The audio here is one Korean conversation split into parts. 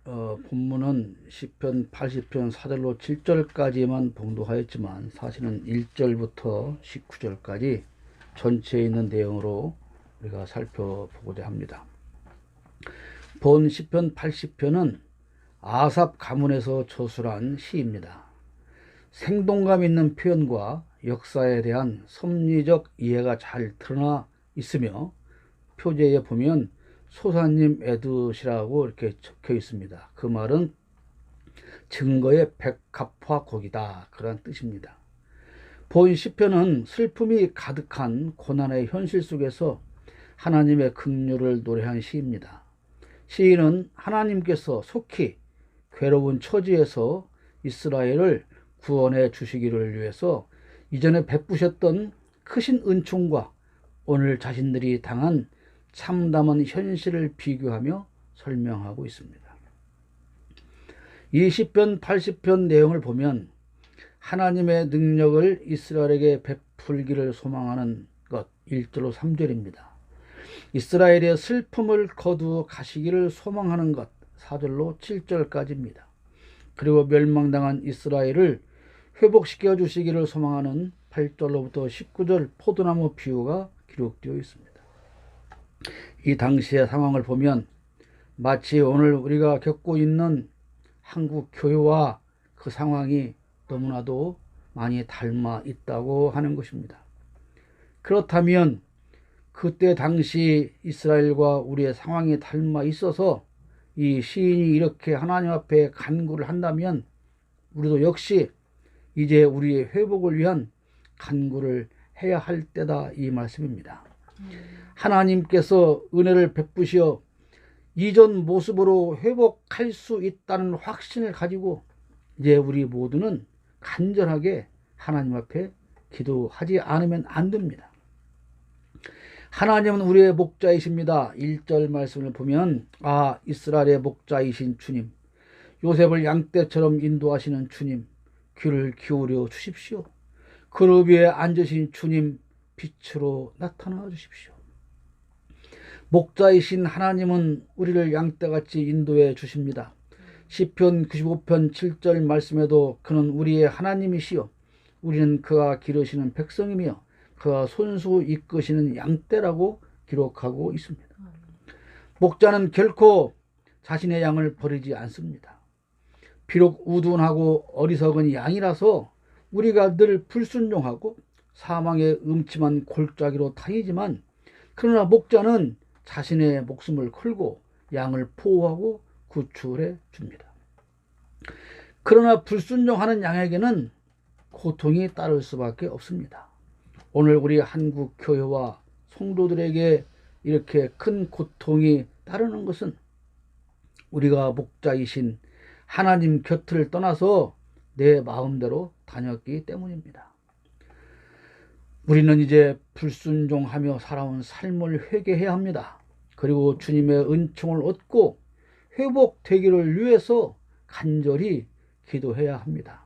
본문은 시편 80편 4절로 7절까지만 봉독하였지만 사실은 1절부터 19절까지 전체에 있는 내용으로 우리가 살펴보고자 합니다. 본 시편 80편은 아삽 가문에서 저술한 시입니다. 생동감 있는 표현과 역사에 대한 섭리적 이해가 잘 드러나 있으며 표제에 보면 소사님 에듀시라고 이렇게 적혀 있습니다. 그 말은 증거의 백합화곡이다, 그런 뜻입니다. 본 시편은 슬픔이 가득한 고난의 현실 속에서 하나님의 긍휼을 노래한 시입니다. 시인은 하나님께서 속히 괴로운 처지에서 이스라엘을 구원해 주시기를 위해서 이전에 베푸셨던 크신 은총과 오늘 자신들이 당한 참담한 현실을 비교하며 설명하고 있습니다. 이 시편 80편 내용을 보면 하나님의 능력을 이스라엘에게 베풀기를 소망하는 것 1절로 3절입니다. 이스라엘의 슬픔을 거두어 가시기를 소망하는 것 4절로 7절까지입니다. 그리고 멸망당한 이스라엘을 회복시켜 주시기를 소망하는 8절로부터 19절 포도나무 비유가 기록되어 있습니다. 이 당시의 상황을 보면 마치 오늘 우리가 겪고 있는 한국 교회와 그 상황이 너무나도 많이 닮아 있다고 하는 것입니다. 그렇다면 그때 당시 이스라엘과 우리의 상황이 닮아 있어서 이 시인이 이렇게 하나님 앞에 간구를 한다면 우리도 역시 이제 우리의 회복을 위한 간구를 해야 할 때다, 이 말씀입니다. 하나님께서 은혜를 베푸시어 이전 모습으로 회복할 수 있다는 확신을 가지고 이제 우리 모두는 간절하게 하나님 앞에 기도하지 않으면 안 됩니다. 하나님은 우리의 목자이십니다. 1절 말씀을 보면 이스라엘의 목자이신 주님, 요셉을 양떼처럼 인도하시는 주님, 귀를 기울여 주십시오. 그룹 위에 앉으신 주님, 빛으로 나타나 주십시오. 목자이신 하나님은 우리를 양떼같이 인도해 주십니다. 시편 95편 7절 말씀에도 그는 우리의 하나님이시요 우리는 그가 기르시는 백성이며 그가 손수 이끄시는 양떼라고 기록하고 있습니다. 목자는 결코 자신의 양을 버리지 않습니다. 비록 우둔하고 어리석은 양이라서 우리가 늘 불순종하고 사망의 음침한 골짜기로 다니지만, 그러나 목자는 자신의 목숨을 걸고 양을 보호하고 구출해 줍니다. 그러나 불순종하는 양에게는 고통이 따를 수밖에 없습니다. 오늘 우리 한국 교회와 성도들에게 이렇게 큰 고통이 따르는 것은 우리가 목자이신 하나님 곁을 떠나서 내 마음대로 다녔기 때문입니다. 우리는 이제 불순종하며 살아온 삶을 회개해야 합니다. 그리고 주님의 은총을 얻고 회복되기를 위해서 간절히 기도해야 합니다.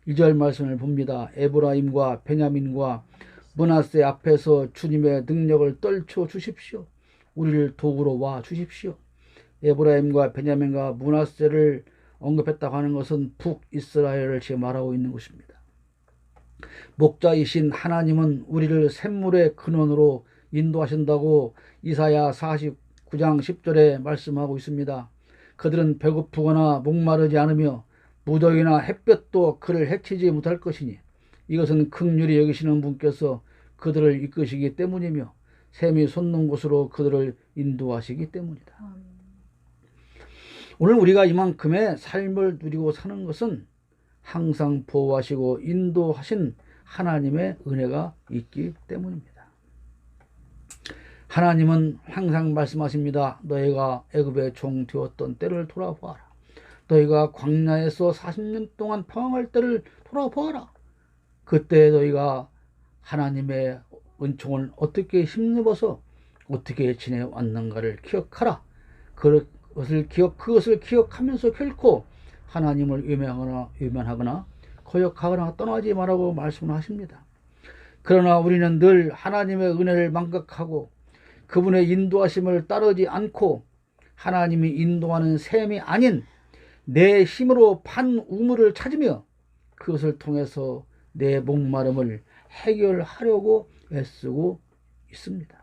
2절 말씀을 봅니다. 에브라임과 베냐민과 므낫세 앞에서 주님의 능력을 떨쳐 주십시오. 우리를 도우러 와 주십시오. 에브라임과 베냐민과 므낫세를 언급했다고 하는 것은 북이스라엘을 지금 말하고 있는 것입니다. 목자이신 하나님은 우리를 샘물의 근원으로 인도하신다고 이사야 49장 10절에 말씀하고 있습니다. 그들은 배고프거나 목마르지 않으며 무더위나 햇볕도 그를 해치지 못할 것이니 이것은 긍휼히 여기시는 분께서 그들을 이끄시기 때문이며 샘이 솟는 곳으로 그들을 인도하시기 때문이다. 오늘 우리가 이만큼의 삶을 누리고 사는 것은 항상 보호하시고 인도하신 하나님의 은혜가 있기 때문입니다. 하나님은 항상 말씀하십니다. 너희가 애굽의 종 되었던 때를 돌아보아라. 너희가 광야에서 40년 동안 방황할 때를 돌아보아라. 그때 너희가 하나님의 은총을 어떻게 힘입어서 어떻게 지내왔는가를 기억하라. 그것을 기억하면서 결코 하나님을 외면하거나 거역하거나 떠나지 말라고 말씀을 하십니다. 그러나 우리는 늘 하나님의 은혜를 망각하고 그분의 인도하심을 따르지 않고 하나님이 인도하는 셈이 아닌 내 힘으로 판 우물을 찾으며 그것을 통해서 내 목마름을 해결하려고 애쓰고 있습니다.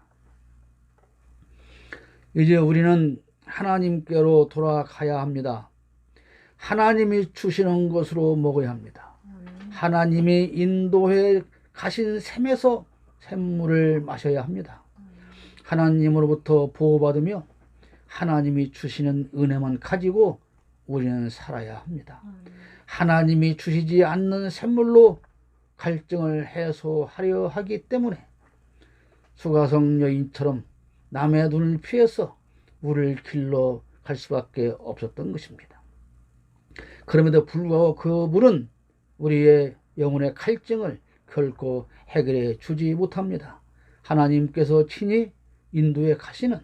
이제 우리는 하나님께로 돌아가야 합니다. 하나님이 주시는 것으로 먹어야 합니다. 하나님이 인도해 가신 샘에서 샘물을 마셔야 합니다. 하나님으로부터 보호받으며 하나님이 주시는 은혜만 가지고 우리는 살아야 합니다. 하나님이 주시지 않는 샘물로 갈증을 해소하려 하기 때문에 수가성 여인처럼 남의 눈을 피해서 물을 길러 갈 수밖에 없었던 것입니다. 그럼에도 불구하고 그 물은 우리의 영혼의 갈증을 결코 해결해 주지 못합니다. 하나님께서 친히 인도해 가시는,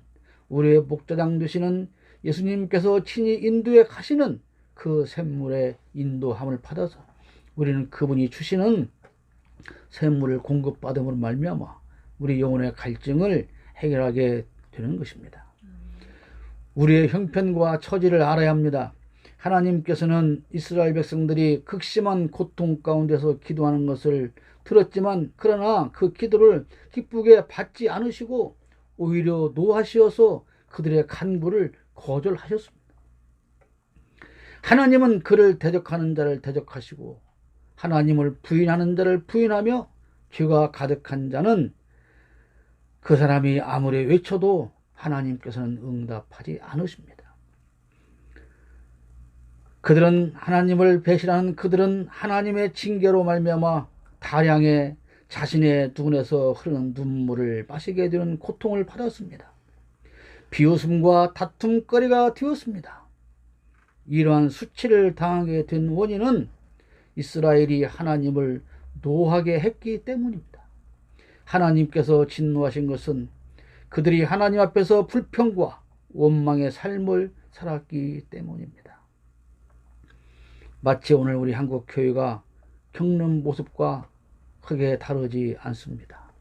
우리의 목자장 되시는 예수님께서 친히 인도해 가시는 그 샘물의 인도함을 받아서 우리는 그분이 주시는 샘물을 공급받음으로 말미암아 우리 영혼의 갈증을 해결하게 되는 것입니다. 우리의 형편과 처지를 알아야 합니다. 하나님께서는 이스라엘 백성들이 극심한 고통 가운데서 기도하는 것을 들었지만 그러나 그 기도를 기쁘게 받지 않으시고 오히려 노하시어서 그들의 간구를 거절하셨습니다. 하나님은 그를 대적하는 자를 대적하시고 하나님을 부인하는 자를 부인하며 죄가 가득한 자는 그 사람이 아무리 외쳐도 하나님께서는 응답하지 않으십니다. 그들은 하나님을 배신하는 그들은 하나님의 징계로 말미암아 다량의 자신의 눈에서 흐르는 눈물을 마시게 되는 고통을 받았습니다. 비웃음과 다툼거리가 되었습니다. 이러한 수치를 당하게 된 원인은 이스라엘이 하나님을 노하게 했기 때문입니다. 하나님께서 진노하신 것은 그들이 하나님 앞에서 불평과 원망의 삶을 살았기 때문입니다. 마치 오늘 우리 한국 교회가 겪는 모습과 크게 다르지 않습니다.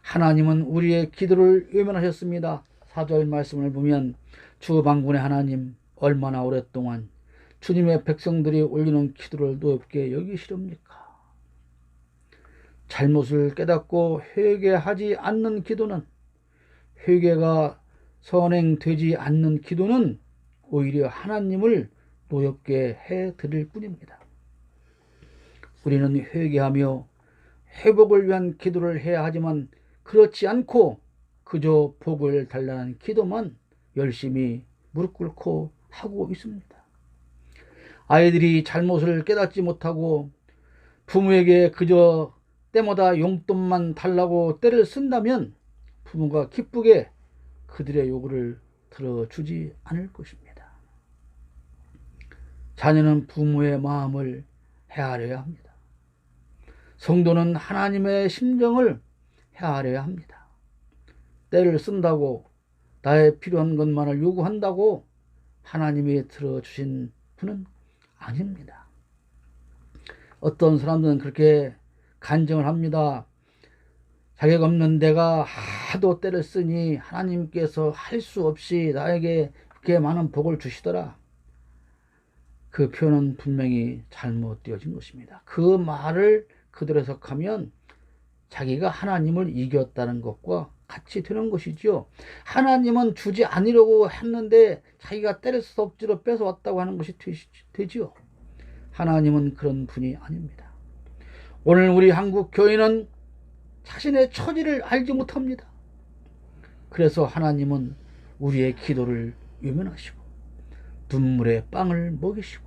하나님은 우리의 기도를 외면하셨습니다. 4절 말씀을 보면 주 만군의 하나님, 얼마나 오랫동안 주님의 백성들이 올리는 기도를 노엽게 여기시렵니까? 잘못을 깨닫고 회개하지 않는 기도는, 회개가 선행되지 않는 기도는 오히려 하나님을 노엽게 해드릴 뿐입니다. 우리는 회개하며 회복을 위한 기도를 해야 하지만 그렇지 않고 그저 복을 달라는 기도만 열심히 무릎 꿇고 하고 있습니다. 아이들이 잘못을 깨닫지 못하고 부모에게 그저 때마다 용돈만 달라고 떼를 쓴다면 부모가 기쁘게 그들의 요구를 들어주지 않을 것입니다. 자녀는 부모의 마음을 헤아려야 합니다. 성도는 하나님의 심정을 헤아려야 합니다. 떼를 쓴다고, 나의 필요한 것만을 요구한다고 하나님이 들어주신 분은 아닙니다. 어떤 사람들은 그렇게 간증을 합니다. 자격 없는 내가 하도 떼를 쓰니 하나님께서 할 수 없이 나에게 이렇게 많은 복을 주시더라. 그 표현은 분명히 잘못되어진 것입니다. 그 말을 그대로 해석하면 자기가 하나님을 이겼다는 것과 같이 되는 것이죠. 하나님은 주지 않으려고 했는데 자기가 때릴 수 억지로 뺏어왔다고 하는 것이 되지요. 하나님은 그런 분이 아닙니다. 오늘 우리 한국 교회는 자신의 처지를 알지 못합니다. 그래서 하나님은 우리의 기도를 외면하시고 눈물의 빵을 먹이시고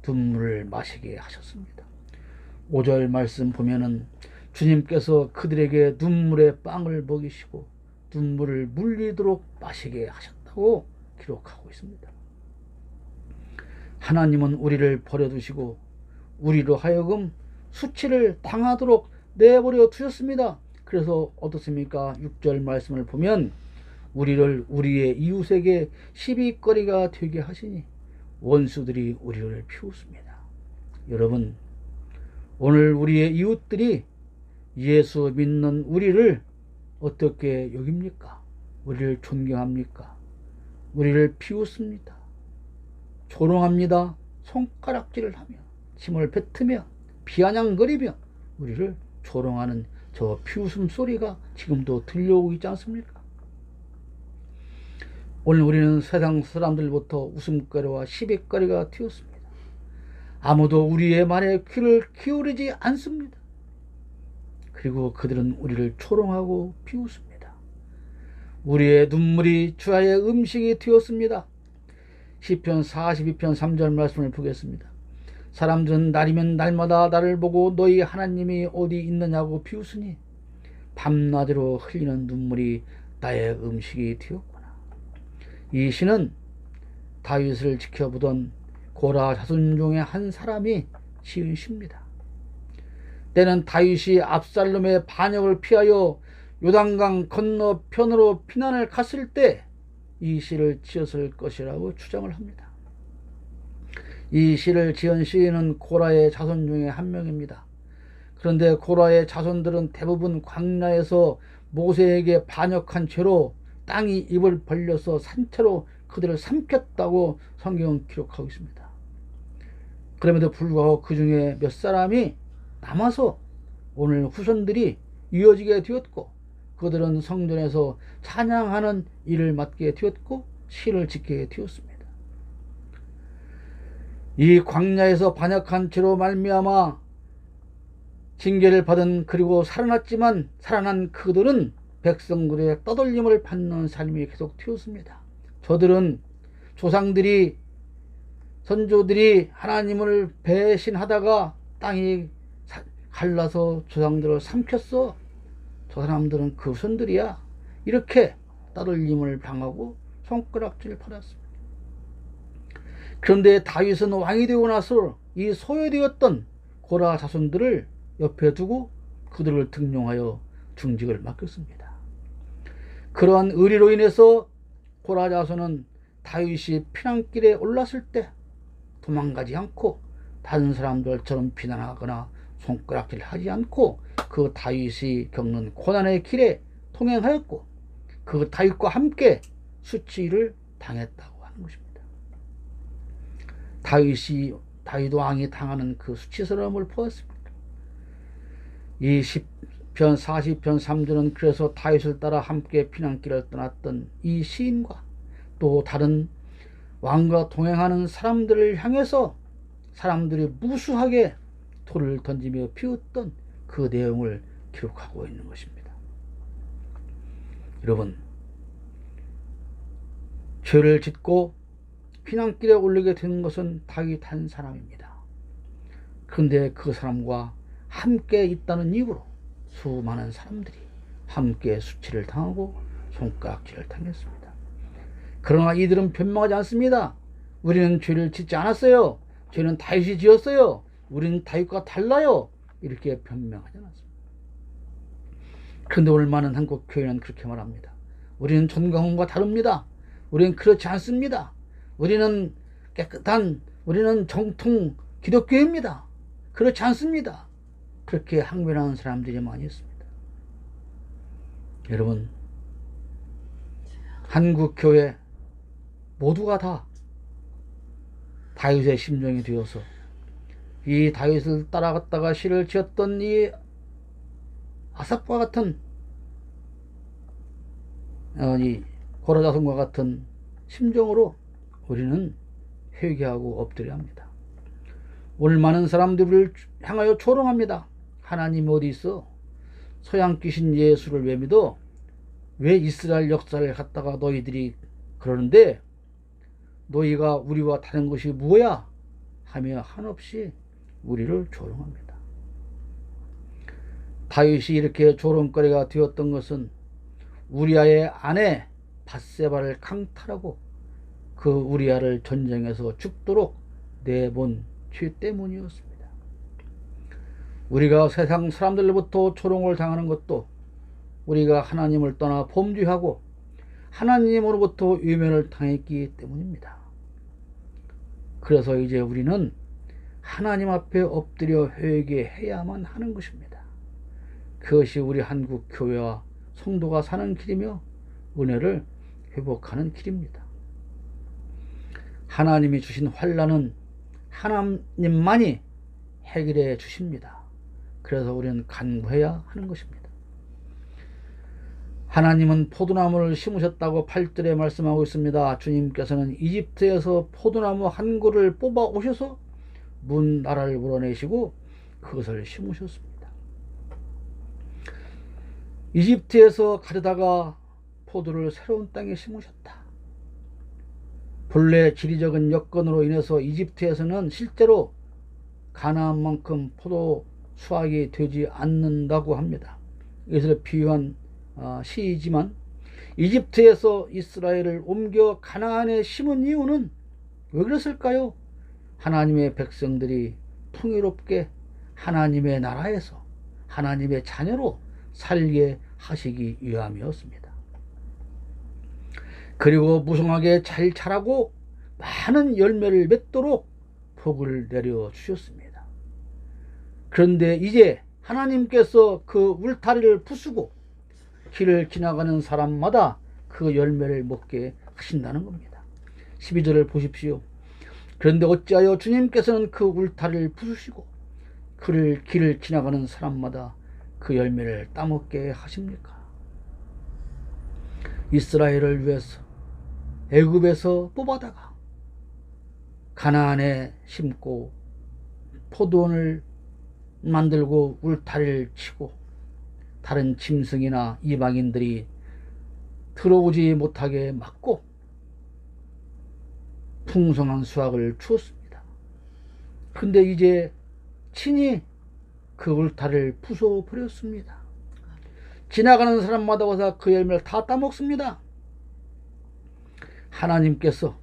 눈물을 마시게 하셨습니다. 5절 말씀 보면은 주님께서 그들에게 눈물의 빵을 먹이시고 눈물을 물리도록 마시게 하셨다고 기록하고 있습니다. 하나님은 우리를 버려두시고 우리로 하여금 수치를 당하도록 내버려 두셨습니다. 그래서 어떻습니까? 6절 말씀을 보면 우리를 우리의 이웃에게 시비거리가 되게 하시니 원수들이 우리를 피웠습니다. 여러분, 오늘 우리의 이웃들이 예수 믿는 우리를 어떻게 여깁니까? 우리를 존경합니까? 우리를 비웃습니다. 조롱합니다. 손가락질을 하며 침을 뱉으며 비아냥거리며 우리를 조롱하는 저 비웃음 소리가 지금도 들려오고 있지 않습니까? 오늘 우리는 세상 사람들부터 웃음거리와 시비거리가 되었습니다. 아무도 우리의 말에 귀를 기울이지 않습니다. 그리고 그들은 우리를 조롱하고 비웃습니다. 우리의 눈물이 주야의 음식이 되었습니다. 시편 42편 3절 말씀을 보겠습니다. 사람들은 날이면 날마다 나를 보고 너희 하나님이 어디 있느냐고 비웃으니 밤낮으로 흘리는 눈물이 나의 음식이 되었구나. 이 시는 다윗을 지켜보던 고라 자손 중에 한 사람이 지은 시입니다. 때는 다윗이 압살롬의 반역을 피하여 요단강 건너편으로 피난을 갔을 때 이 시를 지었을 것이라고 추정을 합니다. 이 시를 지은 시인은 고라의 자손 중에 한 명입니다. 그런데 고라의 자손들은 대부분 광야에서 모세에게 반역한 죄로 땅이 입을 벌려서 산채로 그들을 삼켰다고 성경은 기록하고 있습니다. 그럼에도 불구하고 그 중에 몇 사람이 남아서 오늘 후손들이 이어지게 되었고 그들은 성전에서 찬양하는 일을 맡게 되었고 시를 짓게 되었습니다. 이 광야에서 반역한 죄로 말미암아 징계를 받은 그리고 살아났지만 살아난 그들은 백성들의 떠돌림을 받는 삶이 계속 되었습니다. 저들은 조상들이 선조들이 하나님을 배신하다가 땅이 갈라서 조상들을 삼켰어. 저 사람들은 그 손들이야. 이렇게 따돌림을 당하고 손가락질을 받았습니다. 그런데 다윗은 왕이 되고 나서 이 소외되었던 고라 자손들을 옆에 두고 그들을 등용하여 중직을 맡겼습니다. 그러한 의리로 인해서 고라 자손은 다윗이 피난길에 올랐을 때 도망가지 않고 다른 사람들처럼 비난하거나 손가락질 하지 않고 그 다윗이 겪는 고난의 길에 통행하였고 그 다윗과 함께 수치를 당했다고 하는 것입니다. 다윗 왕이 당하는 그 수치스러움을 보았습니다. 이 시편 40편 3절은 그래서 다윗을 따라 함께 피난길을 떠났던 이 시인과 또 다른 왕과 동행하는 사람들을 향해서 사람들이 무수하게 돌을 던지며 피웠던 그 내용을 기록하고 있는 것입니다. 여러분, 죄를 짓고 피난길에 올리게 된 것은 다윗 한 사람입니다. 그런데 그 사람과 함께 있다는 이유로 수많은 사람들이 함께 수치를 당하고 손가락질을 당했습니다. 그러나 이들은 변명하지 않습니다. 우리는 죄를 짓지 않았어요. 죄는 다윗이 지었어요. 우리는 다윗과 달라요. 이렇게 변명하지 않았습니다. 그런데 오늘 많은 한국 교회는 그렇게 말합니다. 우리는 전광훈과 다릅니다. 우리는 그렇지 않습니다. 우리는 깨끗한, 우리는 정통 기독교입니다. 그렇지 않습니다. 그렇게 항변하는 사람들이 많이 있습니다. 여러분, 한국 교회 모두가 다 다윗의 심정이 되어서 이 다윗을 따라갔다가 시를 지었던 이 아삽과 같은 이 고라 자손과 같은 심정으로 우리는 회개하고 엎드려야 합니다. 오늘 많은 사람들을 향하여 조롱합니다. 하나님 어디 있어? 서양 귀신 예수를 왜 믿어? 왜 이스라엘 역사를 갖다가 너희들이 그러는데 너희가 우리와 다른 것이 뭐야? 하며 한없이 우리를 조롱합니다. 다윗이 이렇게 조롱거리가 되었던 것은 우리아의 아내 밧세바를 강탈하고 그 우리아를 전쟁에서 죽도록 내본 죄 때문이었습니다. 우리가 세상 사람들로부터 조롱을 당하는 것도 우리가 하나님을 떠나 범죄하고 하나님으로부터 외면을 당했기 때문입니다. 그래서 이제 우리는 하나님 앞에 엎드려 회개해야만 하는 것입니다. 그것이 우리 한국 교회와 성도가 사는 길이며 은혜를 회복하는 길입니다. 하나님이 주신 환난은 하나님만이 해결해 주십니다. 그래서 우리는 간구해야 하는 것입니다. 하나님은 포도나무를 심으셨다고 8절에 말씀하고 있습니다. 주님께서는 이집트에서 포도나무 한 그루를 뽑아 오셔서 문 나라를 물어내시고 그것을 심으셨습니다. 이집트에서 가져다가 포도를 새로운 땅에 심으셨다. 본래 지리적인 여건으로 인해서 이집트에서는 실제로 가나안만큼 포도 수확이 되지 않는다고 합니다. 이것을 비유한 시이지만 이집트에서 이스라엘을 옮겨 가나안에 심은 이유는 왜 그랬을까요? 하나님의 백성들이 풍요롭게 하나님의 나라에서 하나님의 자녀로 살게 하시기 위함이었습니다. 그리고 무성하게 잘 자라고 많은 열매를 맺도록 복을 내려주셨습니다. 그런데 이제 하나님께서 그 울타리를 부수고 길을 지나가는 사람마다 그 열매를 먹게 하신다는 겁니다. 12절을 보십시오. 그런데 어찌하여 주님께서는 그 울타리를 부수시고 길을 지나가는 사람마다 그 열매를 따먹게 하십니까? 이스라엘을 위해서 애굽에서 뽑아다가 가나안에 심고 포도원을 만들고 울타리를 치고 다른 짐승이나 이방인들이 들어오지 못하게 막고 풍성한 수확을 주었습니다. 근데 이제 친히 그 울타리를 부숴버렸습니다. 지나가는 사람마다 와서 그 열매를 다 따먹습니다. 하나님께서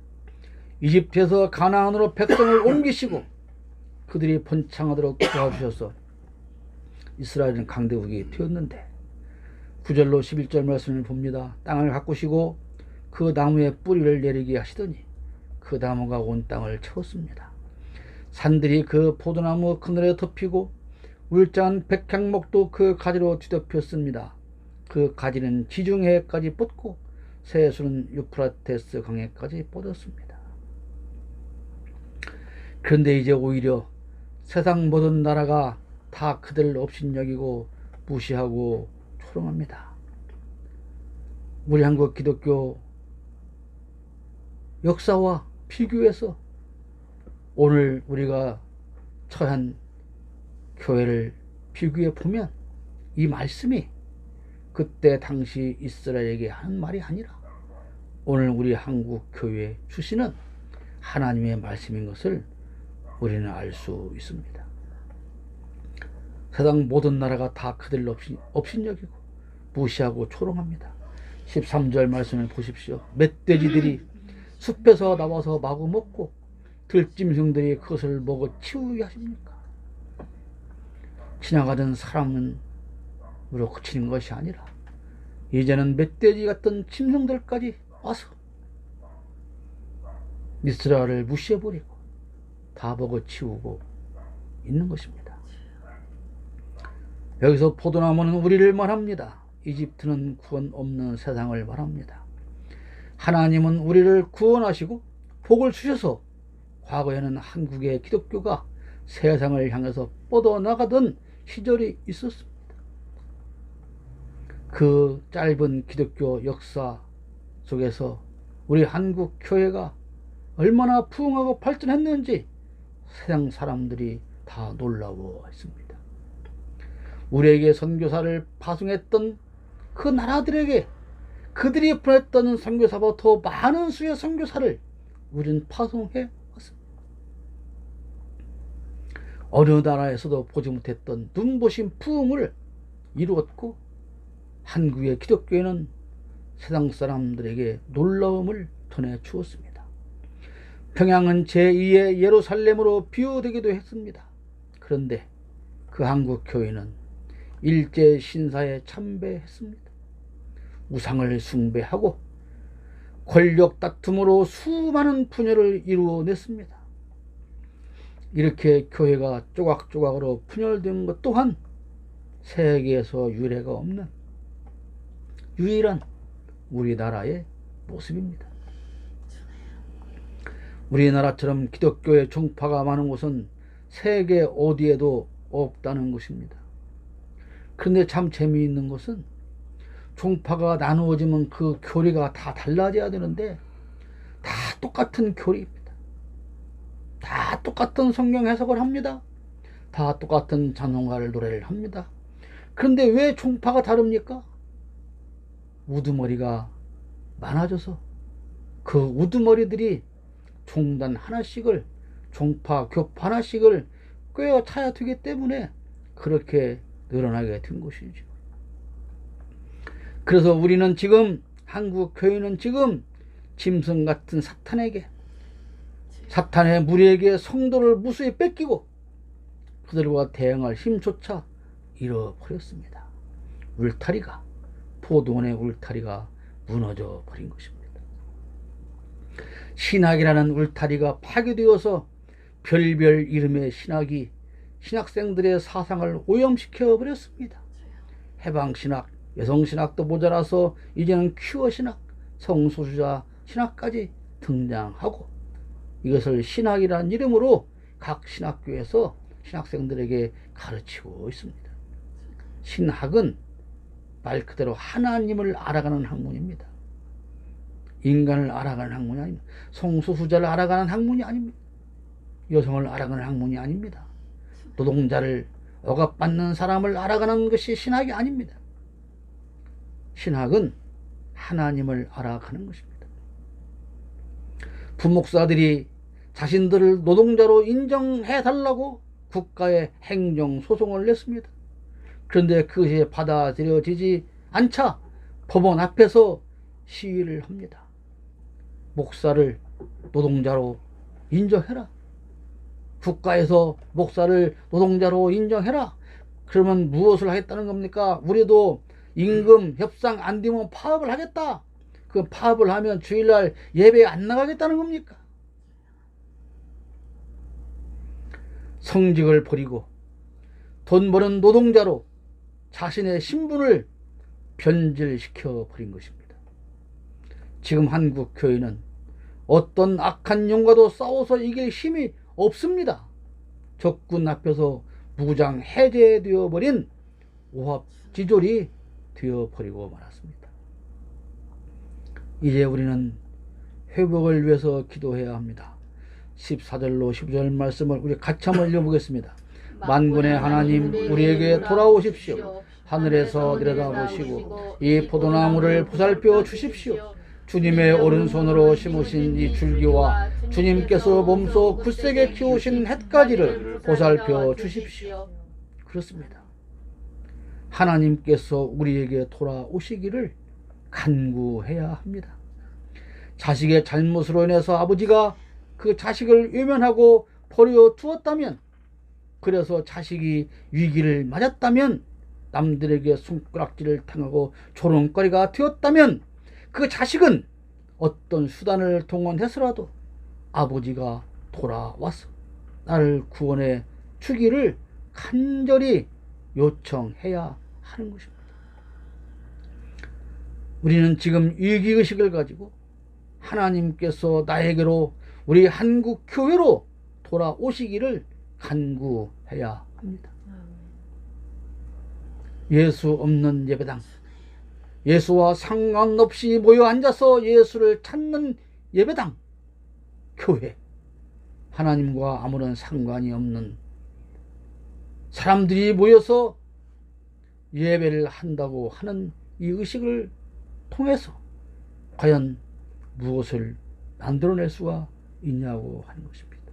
이집트에서 가나안으로 백성을 옮기시고 그들이 번창하도록 도와주셔서 이스라엘은 강대국이 되었는데 9절로 11절 말씀을 봅니다. 땅을 가꾸시고 그 나무에 뿌리를 내리게 하시더니 그 나무가 온 땅을 채웠습니다. 산들이 그 포도나무 그늘에 덮이고 울창한 백향목도 그 가지로 뒤덮였습니다. 그 가지는 지중해까지 뻗고 새수는 유프라테스 강에까지 뻗었습니다. 그런데 이제 오히려 세상 모든 나라가 다 그들을 업신여기고 무시하고 조롱합니다. 우리 한국 기독교 역사와 비교해서 오늘 우리가 처한 교회를 비교해 보면 이 말씀이 그때 당시 이스라엘에게 하는 말이 아니라 오늘 우리 한국 교회에 주시는 하나님의 말씀인 것을 우리는 알 수 있습니다. 세상 모든 나라가 다 그들을 업신여기고 무시하고 조롱합니다. 13절 말씀을 보십시오. 멧돼지들이 숲에서 나와서 마구 먹고 들짐승들이 그것을 먹어 치우게 하십니까? 지나가던 사람은 으로 그치는 것이 아니라 이제는 멧돼지 같은 짐승들까지 와서 이스라엘을 무시해버리고 다 먹어 치우고 있는 것입니다. 여기서 포도나무는 우리를 말합니다. 이집트는 구원 없는 세상을 말합니다. 하나님은 우리를 구원하시고 복을 주셔서 과거에는 한국의 기독교가 세상을 향해서 뻗어나가던 시절이 있었습니다. 그 짧은 기독교 역사 속에서 우리 한국 교회가 얼마나 부흥하고 발전했는지 세상 사람들이 다 놀라워했습니다. 우리에게 선교사를 파송했던 그 나라들에게 그들이 보냈던 선교사보다 더 많은 수의 선교사를 우리는 파송해 왔습니다. 어느 나라에서도 보지 못했던 눈부신 부흥을 이루었고 한국의 기독교회는 세상 사람들에게 놀라움을 전해주었습니다. 평양은 제2의 예루살렘으로 비유되기도 했습니다. 그런데 그 한국 교회는 일제 신사에 참배했습니다. 우상을 숭배하고 권력 다툼으로 수많은 분열을 이루어냈습니다. 이렇게 교회가 조각조각으로 분열된 것 또한 세계에서 유례가 없는 유일한 우리나라의 모습입니다. 우리나라처럼 기독교의 종파가 많은 곳은 세계 어디에도 없다는 것입니다. 그런데 참 재미있는 것은 종파가 나누어지면 그 교리가 다 달라져야 되는데 다 똑같은 교리입니다. 다 똑같은 성경 해석을 합니다. 다 똑같은 찬송가를 노래를 합니다. 그런데 왜 종파가 다릅니까? 우두머리가 많아져서 그 우두머리들이 종단 하나씩을, 종파, 교파 하나씩을 꿰어차야 되기 때문에 그렇게 늘어나게 된 것이죠. 그래서 우리는 지금, 한국 교회는 지금 짐승 같은 사탄에게, 사탄의 무리에게 성도를 무수히 뺏기고 그들과 대응할 힘조차 잃어버렸습니다. 울타리가, 포도원의 울타리가 무너져 버린 것입니다. 신학이라는 울타리가 파괴되어서 별별 이름의 신학이 신학생들의 사상을 오염시켜 버렸습니다. 해방신학, 여성신학도 모자라서 이제는 큐어신학, 성소수자 신학까지 등장하고 이것을 신학이라는 이름으로 각 신학교에서 신학생들에게 가르치고 있습니다. 신학은 말 그대로 하나님을 알아가는 학문입니다. 인간을 알아가는 학문이 아닙니다. 성소수자를 알아가는 학문이 아닙니다. 여성을 알아가는 학문이 아닙니다. 노동자를, 억압받는 사람을 알아가는 것이 신학이 아닙니다. 신학은 하나님을 알아가는 것입니다. 부목사들이 자신들을 노동자로 인정해달라고 국가에 행정소송을 냈습니다. 그런데 그것이 받아들여지지 않자 법원 앞에서 시위를 합니다. 목사를 노동자로 인정해라. 국가에서 목사를 노동자로 인정해라. 그러면 무엇을 하겠다는 겁니까? 우리도 임금 협상 안 되면 파업을 하겠다. 그 파업을 하면 주일날 예배 안 나가겠다는 겁니까? 성직을 버리고 돈 버는 노동자로 자신의 신분을 변질시켜 버린 것입니다. 지금 한국 교회는 어떤 악한 영과도 싸워서 이길 힘이 없습니다. 적군 앞에서 무장 해제되어 버린 오합지졸이 되어버리고 말았습니다. 이제 우리는 회복을 위해서 기도해야 합니다. 14절로 15절 말씀을 우리 같이 한번 읽어보겠습니다. 만군의 하나님, 우리에게 돌아오십시오. 하늘에서 내려다보시고 이 포도나무를 보살펴 주십시오. 주님의 오른손으로 심으신 이 줄기와 주님께서 몸소 굳세게 키우신 햇가지를 보살펴 주십시오. 그렇습니다. 하나님께서 우리에게 돌아오시기를 간구해야 합니다. 자식의 잘못으로 인해서 아버지가 그 자식을 외면하고 버려 두었다면, 그래서 자식이 위기를 맞았다면, 남들에게 손가락질을 당하고 조롱거리가 되었다면, 그 자식은 어떤 수단을 동원해서라도 아버지가 돌아와서 나를 구원해 주기를 간절히 요청해야 하는 것입니다. 우리는 지금 위기의식을 가지고 하나님께서 나에게로, 우리 한국 교회로 돌아오시기를 간구해야 합니다. 예수 없는 예배당, 예수와 상관없이 모여 앉아서 예수를 찾는 예배당, 교회, 하나님과 아무런 상관이 없는 사람들이 모여서 예배를 한다고 하는 이 의식을 통해서 과연 무엇을 만들어낼 수가 있냐고 하는 것입니다.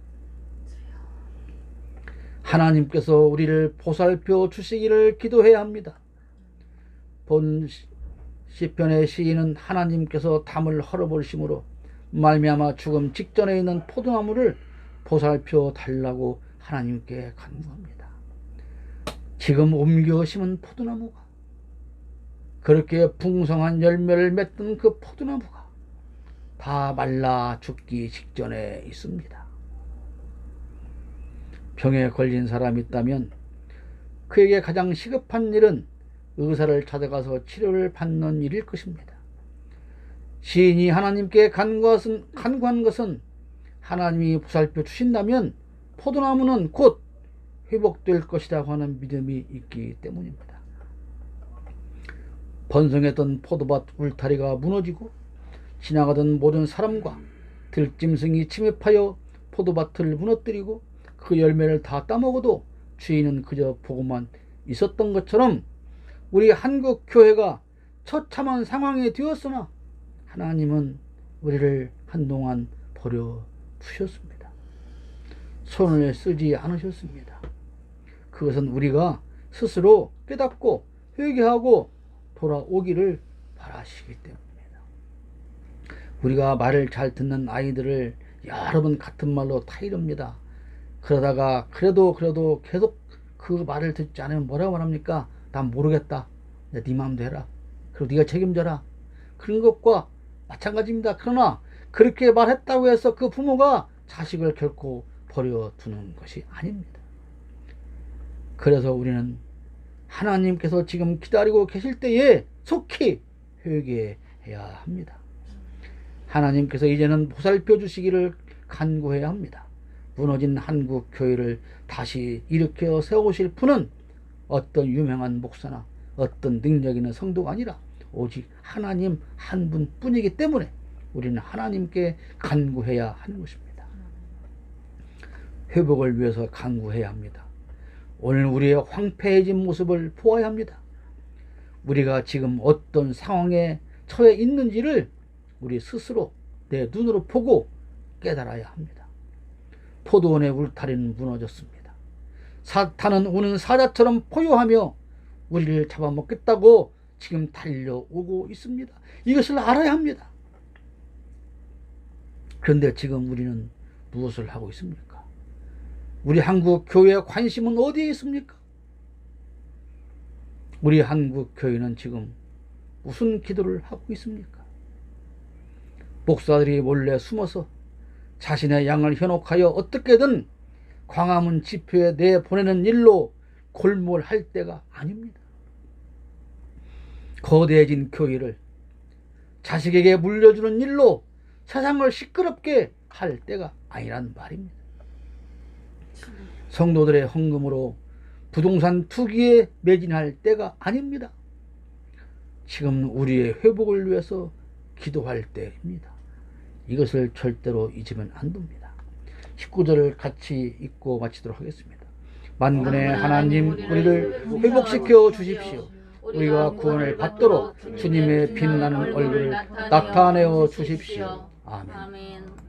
하나님께서 우리를 보살펴 주시기를 기도해야 합니다. 본 시편의 시인은 하나님께서 담을 헐어버리심으로 말미암아 죽음 직전에 있는 포도나무를 보살펴 달라고 하나님께 간구합니다. 지금 옮겨 심은 포도나무가, 그렇게 풍성한 열매를 맺던 그 포도나무가 다 말라 죽기 직전에 있습니다. 병에 걸린 사람이 있다면 그에게 가장 시급한 일은 의사를 찾아가서 치료를 받는 일일 것입니다. 시인이 하나님께 간구한 것은 하나님이 보살펴 주신다면 포도나무는 곧 회복될 것이라고 하는 믿음이 있기 때문입니다. 번성했던 포도밭 울타리가 무너지고 지나가던 모든 사람과 들짐승이 침입하여 포도밭을 무너뜨리고 그 열매를 다 따먹어도 주인은 그저 보고만 있었던 것처럼 우리 한국 교회가 처참한 상황이 되었으나 하나님은 우리를 한동안 버려 두셨습니다. 손을 쓰지 않으셨습니다. 그것은 우리가 스스로 깨닫고 회개하고 돌아오기를 바라시기 때문입니다. 우리가 말을 잘 듣는 아이들을 여러 번 같은 말로 타이릅니다. 그러다가 그래도 계속 그 말을 듣지 않으면 뭐라고 말합니까? 난 모르겠다. 네 마음대로 해라. 그리고 네가 책임져라. 그런 것과 마찬가지입니다. 그러나 그렇게 말했다고 해서 그 부모가 자식을 결코 버려두는 것이 아닙니다. 그래서 우리는 하나님께서 지금 기다리고 계실 때에 속히 회개해야 합니다. 하나님께서 이제는 보살펴 주시기를 간구해야 합니다. 무너진 한국 교회를 다시 일으켜 세우실 분은 어떤 유명한 목사나 어떤 능력 있는 성도가 아니라 오직 하나님 한 분뿐이기 때문에 우리는 하나님께 간구해야 하는 것입니다. 회복을 위해서 간구해야 합니다. 오늘 우리의 황폐해진 모습을 보아야 합니다. 우리가 지금 어떤 상황에 처해 있는지를 우리 스스로 내 눈으로 보고 깨달아야 합니다. 포도원의 울타리는 무너졌습니다. 사탄은 우는 사자처럼 포효하며 우리를 잡아먹겠다고 지금 달려오고 있습니다. 이것을 알아야 합니다. 그런데 지금 우리는 무엇을 하고 있습니까? 우리 한국 교회의 관심은 어디에 있습니까? 우리 한국 교회는 지금 무슨 기도를 하고 있습니까? 목사들이 몰래 숨어서 자신의 양을 현혹하여 어떻게든 광화문 집회에 내보내는 일로 골몰할 때가 아닙니다. 거대해진 교회를 자식에게 물려주는 일로 세상을 시끄럽게 할 때가 아니란 말입니다. 성도들의 헌금으로 부동산 투기에 매진할 때가 아닙니다. 지금 우리의 회복을 위해서 기도할 때입니다. 이것을 절대로 잊으면 안 됩니다. 19절을 같이 읽고 마치도록 하겠습니다. 만군의 하나님, 우리를 회복시켜 주십시오. 우리가 구원을 받도록 주님의 빛나는 얼굴을 나타내어 주십시오. 아멘.